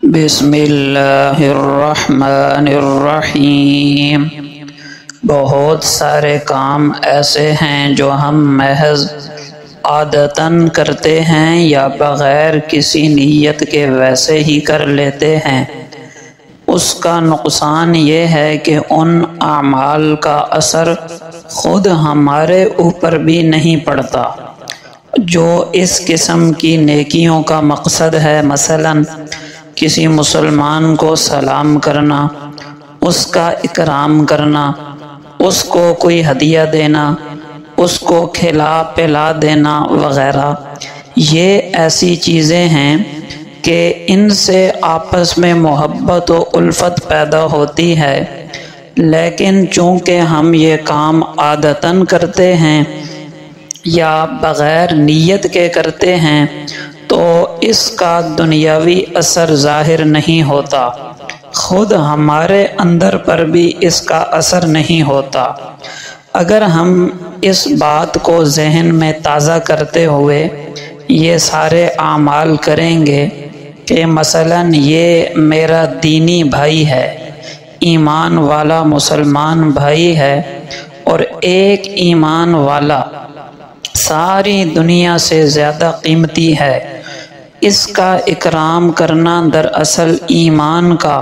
بسم اللہ الرحمن الرحیم۔ بہت سارے کام ایسے ہیں جو ہم محض عادتاً کرتے ہیں یا بغیر کسی نیت کے ویسے ہی کر لیتے ہیں۔ اس کا نقصان یہ ہے کہ ان اعمال کا اثر خود ہمارے اوپر بھی نہیں پڑتا۔ جو اس قسم کی نیکیوں کا مقصد ہے، مثلاً کسی مسلمان کو سلام کرنا، اس کا اکرام کرنا، اس کو کوئی ہدیہ دینا، اس کو کھلا پلا دینا وغیرہ، یہ ایسی چیزیں ہیں کہ ان سے آپس میں محبت و الفت پیدا ہوتی ہے، لیکن چونکہ ہم یہ کام عادتاً کرتے ہیں یا بغیر نیت کے کرتے ہیں تو اس کا دنیاوی اثر ظاہر نہیں ہوتا، خود ہمارے اندر پر بھی اس کا اثر نہیں ہوتا۔ اگر ہم اس بات کو ذہن میں تازہ کرتے ہوئے یہ سارے اعمال کریں گے کہ مثلاً یہ میرا دینی بھائی ہے، ایمان والا مسلمان بھائی ہے، اور ایک ایمان والا ساری دنیا سے زیادہ قیمتی ہے، اس کا اکرام کرنا دراصل ایمان کا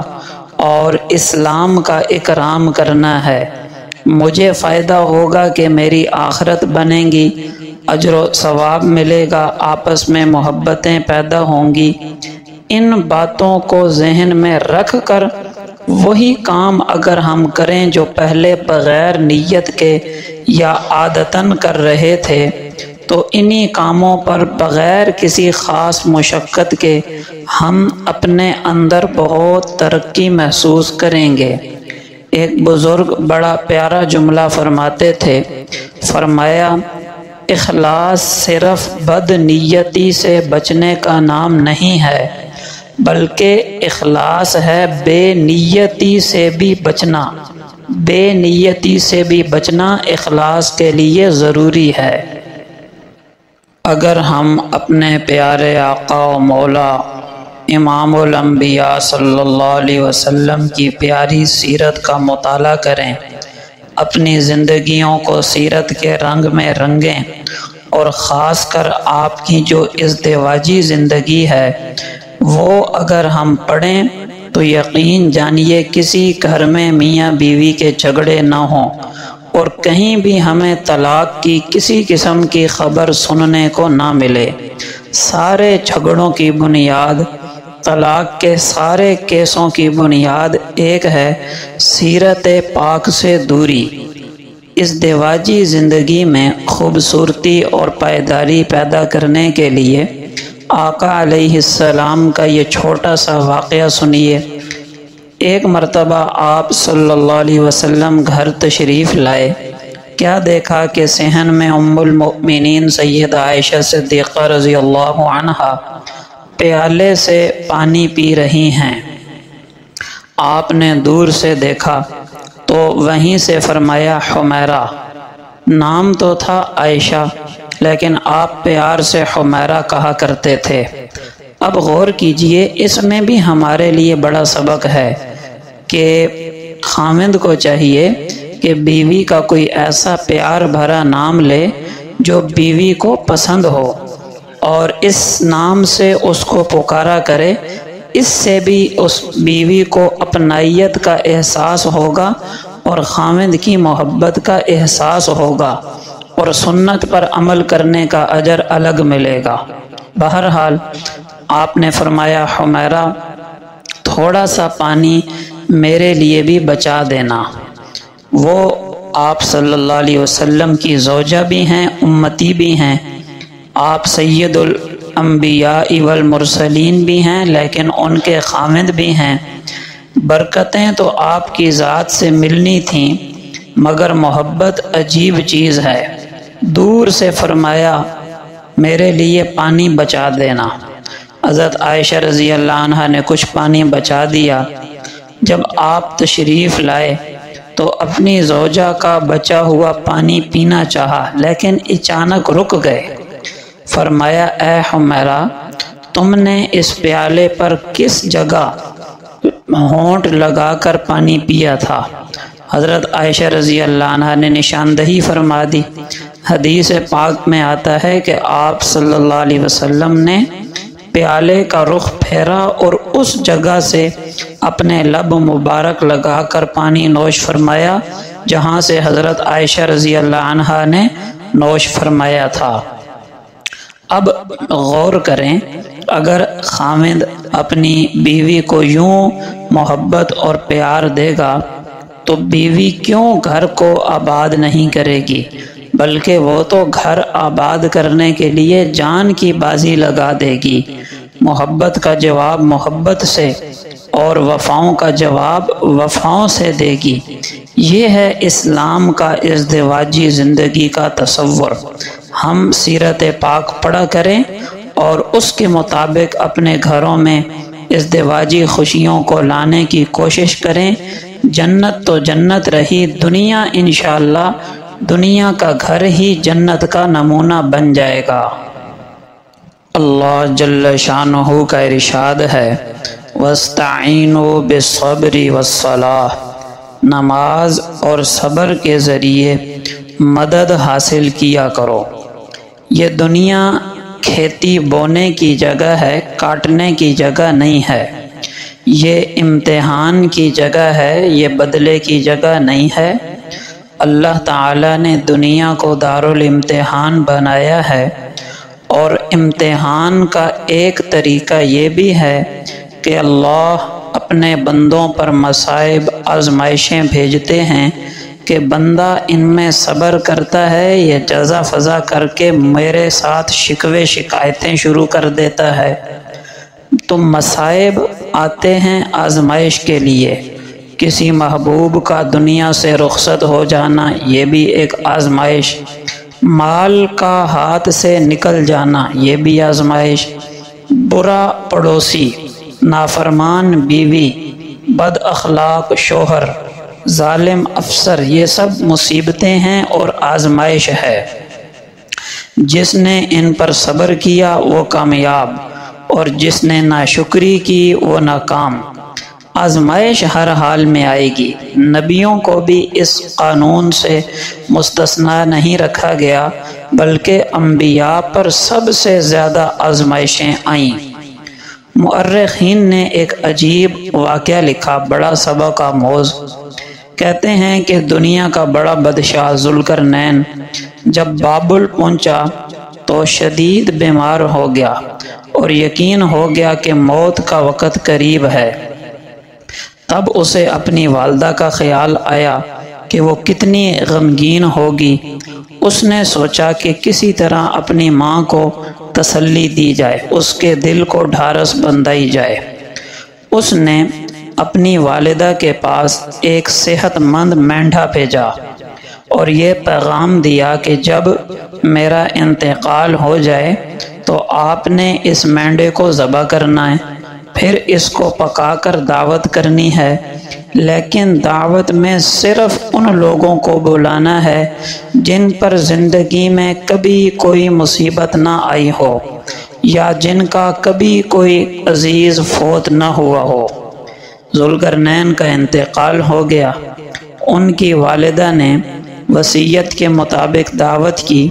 اور اسلام کا اکرام کرنا ہے۔ مجھے فائدہ ہوگا کہ میری آخرت بنے گی، اجر و ثواب ملے گا، آپس میں محبتیں پیدا ہوں گی۔ ان باتوں کو ذہن میں رکھ کر وہی کام اگر ہم کریں جو پہلے بغیر نیت کے یا عادتاً کر رہے تھے، تو انہی کاموں پر بغیر کسی خاص مشقت کے ہم اپنے اندر بہت ترقی محسوس کریں گے۔ ایک بزرگ بڑا پیارا جملہ فرماتے تھے، فرمایا، اخلاص صرف بد نیتی سے بچنے کا نام نہیں ہے، بلکہ اخلاص ہے بے نیتی سے بھی بچنا۔ بے نیتی سے بھی بچنا اخلاص کے لیے ضروری ہے۔ اگر ہم اپنے پیارے آقا و مولا امام الانبیاء صلی اللہ علیہ وسلم کی پیاری سیرت کا مطالعہ کریں، اپنی زندگیوں کو سیرت کے رنگ میں رنگیں، اور خاص کر آپ کی جو ازدواجی زندگی ہے وہ اگر ہم پڑھیں تو یقین جانیے کسی گھر میں میاں بیوی کے جھگڑے نہ ہوں، اور کہیں بھی ہمیں طلاق کی کسی قسم کی خبر سننے کو نہ ملے۔ سارے جھگڑوں کی بنیاد، طلاق کے سارے کیسوں کی بنیاد ایک ہے، سیرت پاک سے دوری۔ ازدواجی زندگی میں خوبصورتی اور پائیداری پیدا کرنے کے لیے آقا علیہ السلام کا یہ چھوٹا سا واقعہ سنیے۔ ایک مرتبہ آپ صلی اللہ علیہ وسلم گھر تشریف لائے، کیا دیکھا کہ صحن میں ام المؤمنین سیدہ عائشہ صدیقہ رضی اللہ عنہا پیالے سے پانی پی رہی ہیں۔ آپ نے دور سے دیکھا تو وہیں سے فرمایا، حمیرہ۔ نام تو تھا عائشہ، لیکن آپ پیار سے حمیرہ کہا کرتے تھے۔ اب غور کیجئے، اس میں بھی ہمارے لیے بڑا سبق ہے کہ خاوند کو چاہیے کہ بیوی کا کوئی ایسا پیار بھرا نام لے جو بیوی کو پسند ہو، اور اس نام سے اس کو پکارا کرے۔ اس سے بھی اس بیوی کو اپنائیت کا احساس ہوگا اور خاوند کی محبت کا احساس ہوگا، اور سنت پر عمل کرنے کا اجر الگ ملے گا۔ بہرحال آپ نے فرمایا، حمیرہ، تھوڑا سا پانی میرے لیے بھی بچا دینا۔ وہ آپ صلی اللہ علیہ وسلم کی زوجہ بھی ہیں، امتی بھی ہیں، آپ سید الانبیاء والمرسلین بھی ہیں، لیکن ان کے خاوند بھی ہیں۔ برکتیں تو آپ کی ذات سے ملنی تھیں، مگر محبت عجیب چیز ہے۔ دور سے فرمایا، میرے لیے پانی بچا دینا۔ حضرت عائشہ رضی اللہ عنہا نے کچھ پانی بچا دیا۔ جب آپ تشریف لائے تو اپنی زوجہ کا بچا ہوا پانی پینا چاہا، لیکن اچانک رک گئے۔ فرمایا، اے حمیرہ، تم نے اس پیالے پر کس جگہ ہونٹ لگا کر پانی پیا تھا؟ حضرت عائشہ رضی اللہ عنہا نے نشاندہی فرما دی۔ حدیث پاک میں آتا ہے کہ آپ صلی اللہ علیہ وسلم نے پیالے کا رخ پھیرا اور اس جگہ سے اپنے لب مبارک لگا کر پانی نوش فرمایا جہاں سے حضرت عائشہ رضی اللہ عنہا نے نوش فرمایا تھا۔ اب غور کریں، اگر خاوند اپنی بیوی کو یوں محبت اور پیار دے گا تو بیوی کیوں گھر کو آباد نہیں کرے گی، بلکہ وہ تو گھر آباد کرنے کے لیے جان کی بازی لگا دے گی۔ محبت کا جواب محبت سے اور وفاؤں کا جواب وفاؤں سے دے گی۔ یہ ہے اسلام کا ازدواجی زندگی کا تصور۔ ہم سیرت پاک پڑھا کریں اور اس کے مطابق اپنے گھروں میں ازدواجی خوشیوں کو لانے کی کوشش کریں۔ جنت تو جنت رہی، دنیا انشاءاللہ دنیا کا گھر ہی جنت کا نمونہ بن جائے گا۔ اللہ جل شانہ کا ارشاد ہے وَاسْتَعِینُوا بِالصَّبْرِ وَالصَّلَاةِ، نماز اور صبر کے ذریعے مدد حاصل کیا کرو۔ یہ دنیا کھیتی بونے کی جگہ ہے، کاٹنے کی جگہ نہیں ہے۔ یہ امتحان کی جگہ ہے، یہ بدلے کی جگہ نہیں ہے۔ اللہ تعالیٰ نے دنیا کو دارالامتحان بنایا ہے، اور امتحان کا ایک طریقہ یہ بھی ہے کہ اللہ اپنے بندوں پر مصائب آزمائشیں بھیجتے ہیں کہ بندہ ان میں صبر کرتا ہے یا جزا فضا کر کے میرے ساتھ شکوے شکایتیں شروع کر دیتا ہے۔ تو مصائب آتے ہیں آزمائش کے لیے۔ کسی محبوب کا دنیا سے رخصت ہو جانا یہ بھی ایک آزمائش، مال کا ہاتھ سے نکل جانا یہ بھی آزمائش، برا پڑوسی، نافرمان بیوی، بد اخلاق شوہر، ظالم افسر، یہ سب مصیبتیں ہیں اور آزمائش ہے۔ جس نے ان پر صبر کیا وہ کامیاب، اور جس نے ناشکری کی وہ ناکام۔ آزمائش ہر حال میں آئے گی۔ نبیوں کو بھی اس قانون سے مستثنی نہیں رکھا گیا، بلکہ انبیاء پر سب سے زیادہ آزمائشیں آئیں۔ مؤرخین نے ایک عجیب واقعہ لکھا، بڑا سبق آموز۔ کہتے ہیں کہ دنیا کا بڑا بادشاہ ذوالقرنین جب بابل پہنچا تو شدید بیمار ہو گیا اور یقین ہو گیا کہ موت کا وقت قریب ہے۔ تب اسے اپنی والدہ کا خیال آیا کہ وہ کتنی غمگین ہوگی۔ اس نے سوچا کہ کسی طرح اپنی ماں کو تسلی دی جائے، اس کے دل کو ڈھارس بندھائی جائے۔ اس نے اپنی والدہ کے پاس ایک صحت مند مینڈھا بھیجا اور یہ پیغام دیا کہ جب میرا انتقال ہو جائے تو آپ نے اس مینڈھے کو ذبح کرنا ہے، پھر اس کو پکا کر دعوت کرنی ہے، لیکن دعوت میں صرف ان لوگوں کو بلانا ہے جن پر زندگی میں کبھی کوئی مصیبت نہ آئی ہو یا جن کا کبھی کوئی عزیز فوت نہ ہوا ہو۔ ذوالقرنین کا انتقال ہو گیا۔ ان کی والدہ نے وصیت کے مطابق دعوت کی،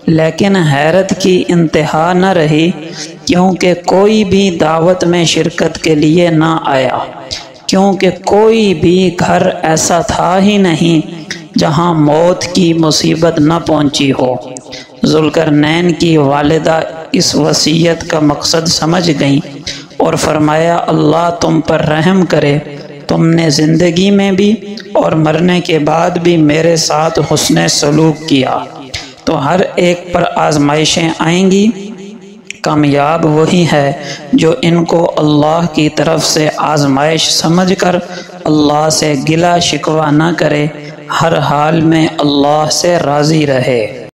لیکن حیرت کی انتہا نہ رہی کیونکہ کوئی بھی دعوت میں شرکت کے لیے نہ آیا، کیونکہ کوئی بھی گھر ایسا تھا ہی نہیں جہاں موت کی مصیبت نہ پہنچی ہو۔ ذوالقرنین کی والدہ اس وصیت کا مقصد سمجھ گئیں اور فرمایا اللہ تم پر رحم کرے، تم نے زندگی میں بھی اور مرنے کے بعد بھی میرے ساتھ حسن سلوک کیا، تو ہر ایک پر آزمائشیں آئیں گی۔ کامیاب وہی ہے جو ان کو اللہ کی طرف سے آزمائش سمجھ کر اللہ سے گلہ شکوہ نہ کرے، ہر حال میں اللہ سے راضی رہے۔